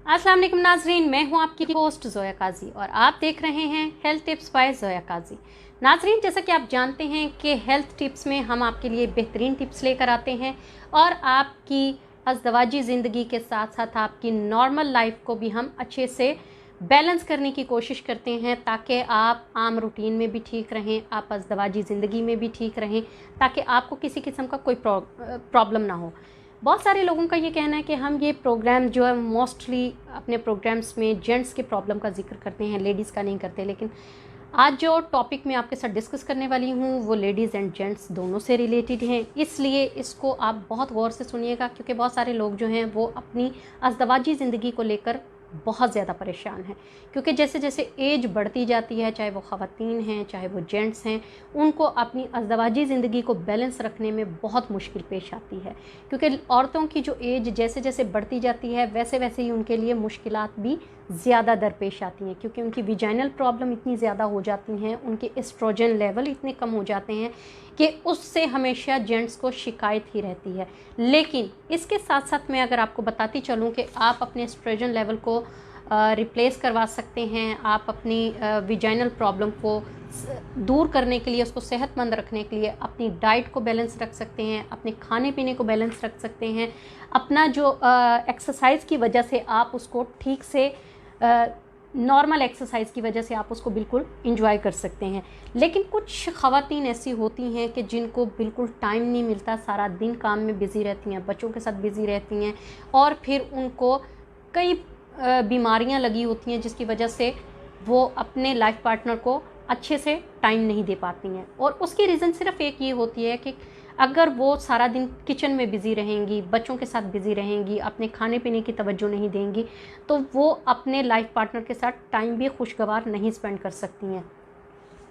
अस्सलाम वालेकुम नाजरीन, मैं हूं आपकी होस्ट जोया काजी और आप देख रहे हैं हेल्थ टिप्स बाय जोया काजी। नाजरीन, जैसा कि आप जानते हैं कि हेल्थ टिप्स में हम आपके लिए बेहतरीन टिप्स लेकर आते हैं और आपकी अज़दवाजी ज़िंदगी के साथ साथ आपकी नॉर्मल लाइफ को भी हम अच्छे से बैलेंस करने की कोशिश करते हैं ताकि आप आम रूटीन में भी ठीक रहें, आप अज़दवाजी ज़िंदगी में भी ठीक रहें, ताकि आपको किसी किस्म का कोई प्रॉब्लम ना हो। बहुत सारे लोगों का ये कहना है कि हम ये प्रोग्राम जो है मोस्टली अपने प्रोग्राम्स में जेंट्स के प्रॉब्लम का जिक्र करते हैं, लेडीज़ का नहीं करते। लेकिन आज जो टॉपिक मैं आपके साथ डिस्कस करने वाली हूँ वो लेडीज़ एंड जेंट्स दोनों से रिलेटेड हैं, इसलिए इसको आप बहुत गौर से सुनिएगा, क्योंकि बहुत सारे लोग जो हैं वो अपनी अज़दवाजी ज़िंदगी को लेकर बहुत ज़्यादा परेशान हैं। क्योंकि जैसे जैसे एज बढ़ती जाती है, चाहे वो ख़वातीन हैं चाहे वो जेंट्स हैं, उनको अपनी अज़दवाजी ज़िंदगी को बैलेंस रखने में बहुत मुश्किल पेश आती है। क्योंकि औरतों की जो एज जैसे जैसे बढ़ती जाती है वैसे वैसे ही उनके लिए मुश्किलात भी ज़्यादा दरपेश आती हैं, क्योंकि उनकी विजाइनल प्रॉब्लम इतनी ज़्यादा हो जाती हैं, उनके एस्ट्रोजन लेवल इतने कम हो जाते हैं कि उससे हमेशा जेंट्स को शिकायत ही रहती है। लेकिन इसके साथ साथ मैं अगर आपको बताती चलूँ कि आप अपने एस्ट्रोजन लेवल को रिप्लेस करवा सकते हैं, आप अपनी विजाइनल प्रॉब्लम को दूर करने के लिए, उसको सेहतमंद रखने के लिए अपनी डाइट को बैलेंस रख सकते हैं, अपने खाने पीने को बैलेंस रख सकते हैं, अपना जो एक्सरसाइज की वजह से आप उसको ठीक से नॉर्मल एक्सरसाइज की वजह से आप उसको बिल्कुल इंजॉय कर सकते हैं। लेकिन कुछ ख़वातीन ऐसी होती हैं कि जिनको बिल्कुल टाइम नहीं मिलता, सारा दिन काम में बिज़ी रहती हैं, बच्चों के साथ बिज़ी रहती हैं और फिर उनको कई बीमारियां लगी होती हैं जिसकी वजह से वो अपने लाइफ पार्टनर को अच्छे से टाइम नहीं दे पाती हैं। और उसकी रीज़न सिर्फ एक ये होती है कि अगर वो सारा दिन किचन में बिज़ी रहेंगी, बच्चों के साथ बिज़ी रहेंगी, अपने खाने पीने की तवज्जो नहीं देंगी, तो वो अपने लाइफ पार्टनर के साथ टाइम भी खुशगवार नहीं स्पेंड कर सकती हैं,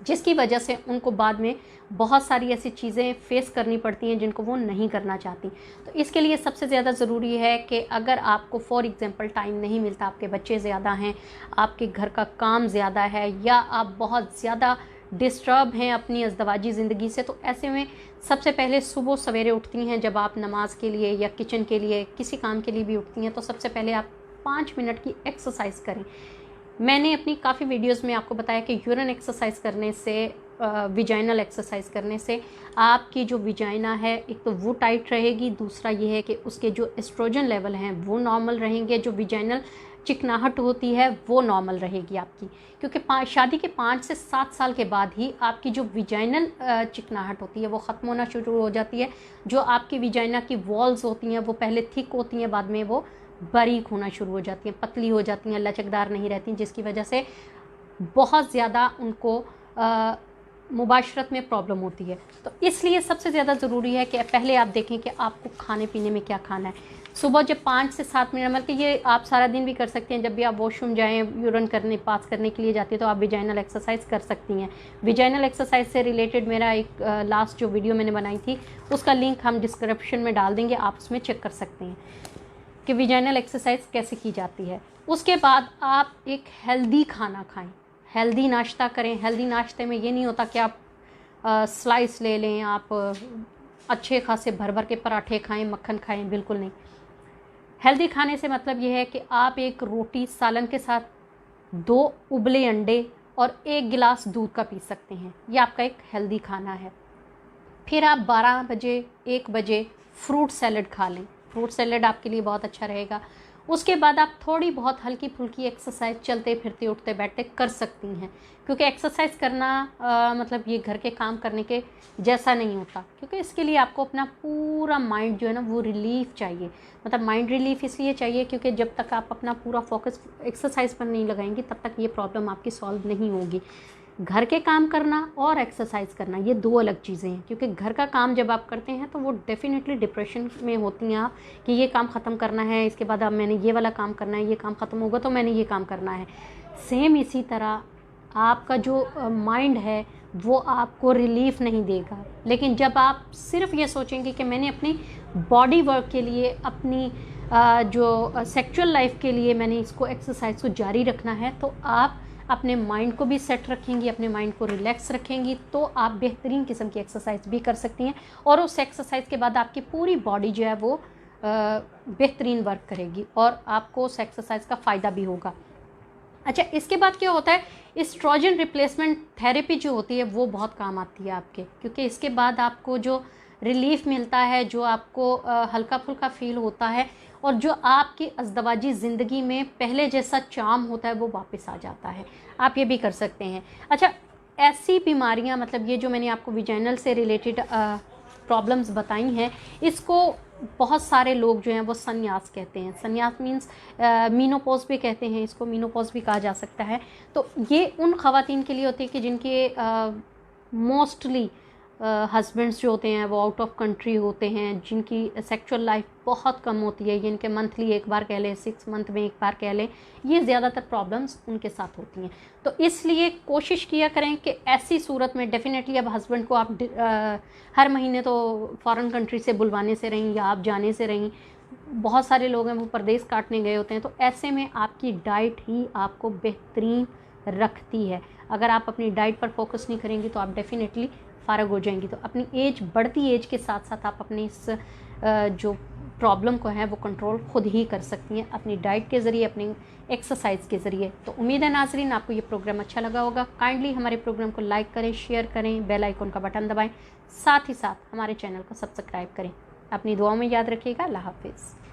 जिसकी वजह से उनको बाद में बहुत सारी ऐसी चीज़ें फेस करनी पड़ती हैं जिनको वो नहीं करना चाहती। तो इसके लिए सबसे ज़्यादा ज़रूरी है कि अगर आपको फॉर एग्ज़ाम्पल टाइम नहीं मिलता, आपके बच्चे ज़्यादा हैं, आपके घर का काम ज़्यादा है, या आप बहुत ज़्यादा डिस्टर्ब हैं अपनी अज़दवाजी ज़िंदगी से, तो ऐसे में सबसे पहले सुबह सवेरे उठती हैं, जब आप नमाज के लिए या किचन के लिए किसी काम के लिए भी उठती हैं, तो सबसे पहले आप 5 मिनट की एक्सरसाइज करें। मैंने अपनी काफ़ी वीडियोस में आपको बताया कि यूरिन एक्सरसाइज करने से, विजाइनल एक्सरसाइज करने से आपकी जो विजाइना है, एक तो वो टाइट रहेगी, दूसरा ये है कि उसके जो एस्ट्रोजन लेवल हैं वो नॉर्मल रहेंगे, जो विजाइनल चिकनाहट होती है वो नॉर्मल रहेगी आपकी। क्योंकि शादी के 5 से 7 साल के बाद ही आपकी जो विजाइनल चिकनाहट होती है वो ख़त्म होना शुरू हो जाती है। जो आपकी विजाइना की वॉल्स होती हैं वो पहले थिक होती हैं, बाद में वो बारीक होना शुरू हो जाती हैं, पतली हो जाती हैं, लचकदार नहीं रहती, जिसकी वजह से बहुत ज़्यादा उनको मुबाशरत में प्रॉब्लम होती है। तो इसलिए सबसे ज़्यादा ज़रूरी है कि पहले आप देखें कि आपको खाने पीने में क्या खाना है। सुबह जब 5 से 7 मिनट, मतलब ये आप सारा दिन भी कर सकते हैं, जब भी आप वॉशरूम जाएँ, यूरिन करने पास करने के लिए जाती है तो आप विजाइनल एक्सरसाइज कर सकती हैं। विजाइनल एक्सरसाइज से रिलेटेड मेरा एक लास्ट जो वीडियो मैंने बनाई थी उसका लिंक हम डिस्क्रिप्शन में डाल देंगे, आप उसमें चेक कर सकते हैं कि विजाइनल एक्सरसाइज कैसे की जाती है। उसके बाद आप एक हेल्दी खाना खाएं, हेल्दी नाश्ता करें। हेल्दी नाश्ते में ये नहीं होता कि आप स्लाइस ले लें, आप अच्छे खासे भर भर के पराठे खाएं, मक्खन खाएं, बिल्कुल नहीं। हेल्दी खाने से मतलब ये है कि आप एक रोटी सालन के साथ 2 उबले अंडे और 1 गिलास दूध का पी सकते हैं, ये आपका एक हेल्दी खाना है। फिर आप 12 बजे 1 बजे फ्रूट सैलड खा लें, फ्रूट सैलड आपके लिए बहुत अच्छा रहेगा। उसके बाद आप थोड़ी बहुत हल्की फुल्की एक्सरसाइज चलते फिरते उठते बैठते कर सकती हैं, क्योंकि एक्सरसाइज करना मतलब ये घर के काम करने के जैसा नहीं होता, क्योंकि इसके लिए आपको अपना पूरा माइंड जो है ना वो रिलीफ चाहिए। मतलब माइंड रिलीफ इसलिए चाहिए क्योंकि जब तक आप अपना पूरा फोकस एक्सरसाइज पर नहीं लगाएंगी तब तक ये प्रॉब्लम आपकी सॉल्व नहीं होगी। घर के काम करना और एक्सरसाइज करना ये 2 अलग चीज़ें हैं, क्योंकि घर का काम जब आप करते हैं तो वो डेफिनेटली डिप्रेशन में होती हैं आप कि ये काम ख़त्म करना है, इसके बाद अब मैंने ये वाला काम करना है, ये काम ख़त्म होगा तो मैंने ये काम करना है। सेम इसी तरह आपका जो माइंड है वो आपको रिलीफ नहीं देगा। लेकिन जब आप सिर्फ ये सोचेंगे कि मैंने अपनी बॉडी वर्क के लिए, अपनी जो सेक्सुअल लाइफ के लिए मैंने इसको एक्सरसाइज को जारी रखना है, तो आप अपने माइंड को भी सेट रखेंगी, अपने माइंड को रिलैक्स रखेंगी, तो आप बेहतरीन किस्म की एक्सरसाइज भी कर सकती हैं। और उस एक्सरसाइज के बाद आपकी पूरी बॉडी जो है वो बेहतरीन वर्क करेगी और आपको उस एक्सरसाइज का फ़ायदा भी होगा। अच्छा, इसके बाद क्या होता है, एस्ट्रोजन रिप्लेसमेंट थेरेपी जो होती है वो बहुत काम आती है आपके, क्योंकि इसके बाद आपको जो रिलीफ मिलता है, जो आपको हल्का फुल्का फील होता है और जो आपकी अज़दवाजी ज़िंदगी में पहले जैसा चार्म होता है वो वापस आ जाता है। आप ये भी कर सकते हैं। अच्छा, ऐसी बीमारियां, मतलब ये जो मैंने आपको विजाइनल से रिलेटेड प्रॉब्लम्स बताई हैं, इसको बहुत सारे लोग जो हैं वो संन्यास कहते हैं। संन्यास मीन्स मीनोपॉज भी कहते हैं इसको, मीनोपॉज भी कहा जा सकता है। तो ये उन ख़वातीन के लिए होती है कि जिनके मोस्टली हस्बैंड्स जो होते हैं वो आउट ऑफ कंट्री होते हैं, जिनकी सेक्सुअल लाइफ बहुत कम होती है, जिनके मंथली एक बार कह लें, 6 मंथ में एक बार कह लें, ये ज़्यादातर प्रॉब्लम्स उनके साथ होती हैं। तो इसलिए कोशिश किया करें कि ऐसी सूरत में डेफिनेटली अब हस्बैंड को आप हर महीने तो फॉरेन कंट्री से बुलवाने से रहीं या आप जाने से रहीं, बहुत सारे लोग हैं वो परदेश काटने गए होते हैं। तो ऐसे में आपकी डाइट ही आपको बेहतरीन रखती है। अगर आप अपनी डाइट पर फोकस नहीं करेंगी तो आप डेफिनेटली फ़ारग हो जाएंगी। तो अपनी एज, बढ़ती एज के साथ साथ आप अपनी इस जो प्रॉब्लम को है वो कंट्रोल खुद ही कर सकती हैं अपनी डाइट के ज़रिए, अपनी एक्सरसाइज के ज़रिए। तो उम्मीद है नाज़रीन आपको ये प्रोग्राम अच्छा लगा होगा। काइंडली हमारे प्रोग्राम को लाइक करें, शेयर करें, बेल आइकन का बटन दबाएं, साथ ही साथ हमारे चैनल को सब्सक्राइब करें। अपनी दुआओं में याद रखिएगा। अल्लाह हाफिज़।